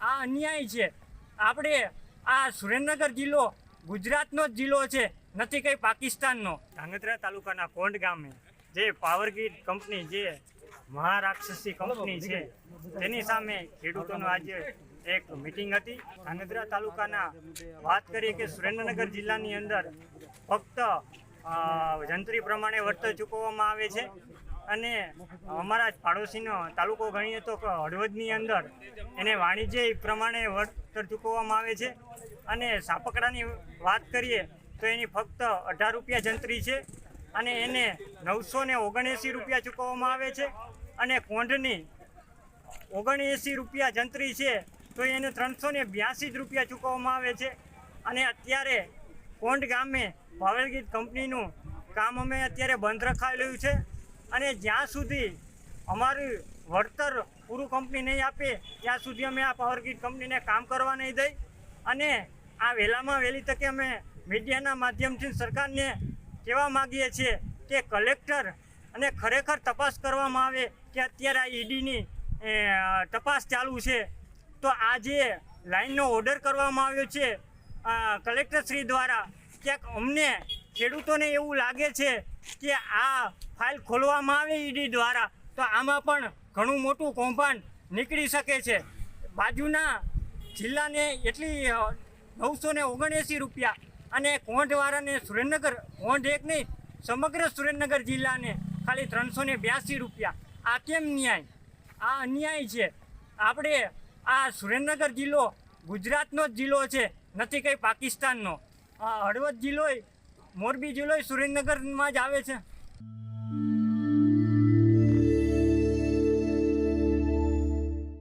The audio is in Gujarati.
આ અન્યાય છે. આપણે આ સુરેન્દ્રનગર જિલ્લો ગુજરાતનો જ જિલ્લો છે, નથી કંઈ પાકિસ્તાનનો. ધાંગધ્રા તાલુકાના કોંડ ગામે જે પાવરગ્રીડ કંપની, જે મહારાક્ષસી કંપની છે, તેની સામે ખેડૂતોનો આજે એક મિટિંગ હતી. ધાંગધ્રા તાલુકાના વાત કરીએ કે સુરેન્દ્રનગર જિલ્લાની અંદર ફક્ત જંત્રી પ્રમાણે વળતર ચૂકવવામાં આવે છે, અને અમારા જ પાડોશીનો તાલુકો ગણીએ તો હળવદની અંદર એને વાણિજ્ય પ્રમાણે વળતર ચૂકવવામાં આવે છે. અને સાપકડાની વાત કરીએ તો એની ફક્ત 18 રૂપિયા જંત્રી છે, અને એને 979 રૂપિયા ચૂકવવામાં આવે છે. અને કોંઢની 79 રૂપિયા જંત્રી છે, તો એને 382 રૂપિયા ચૂકવવામાં આવે છે. અને અત્યારે કોંઢ ગામે પાવરગ્રીડ કંપનીનું કામ અમે અત્યારે બંધ રખાયેલું છે, અને જ્યાં સુધી અમારું વળતર પૂરું કંપની નહીં આપે ત્યાં સુધી અમે આ પાવરગ્રીડ કંપનીને કામ કરવા નહીં દઈ. અને આ વહેલામાં વહેલી તકે અમે મીડિયાના માધ્યમથી સરકારને કહેવા માગીએ છીએ કે કલેક્ટર અને ખરેખર તપાસ કરવામાં આવે કે અત્યારે આ ઈડીની તપાસ ચાલુ છે, તો આ જે લાઇનનો ઓર્ડર કરવામાં આવ્યો છે કલેક્ટરશ્રી દ્વારા, ક્યાંક અમને ખેડૂતોને એવું લાગે છે કે આ ફાઇલ ખોલવામાં આવે ઈડી દ્વારા તો આમાં પણ ઘણું મોટું કૌભાંડ નીકળી શકે છે. બાજુના જિલ્લાને એટલી 979 રૂપિયા, અને કોંઢવાળાને સુરેન્દ્રનગર, કોંઢ એક નહીં સમગ્ર સુરેન્દ્રનગર જિલ્લાને ખાલી 382 રૂપિયા. આ કેમ ન્યાય? આ અન્યાય છે. આપણે આ સુરેન્દ્રનગર જિલ્લો ગુજરાતનો જ જિલ્લો છે, નથી કંઈ પાકિસ્તાનનો. હળવદ જિલ્લો, મોરબી જિલ્લો સુરેન્દ્રનગરમાં જ આવે છે.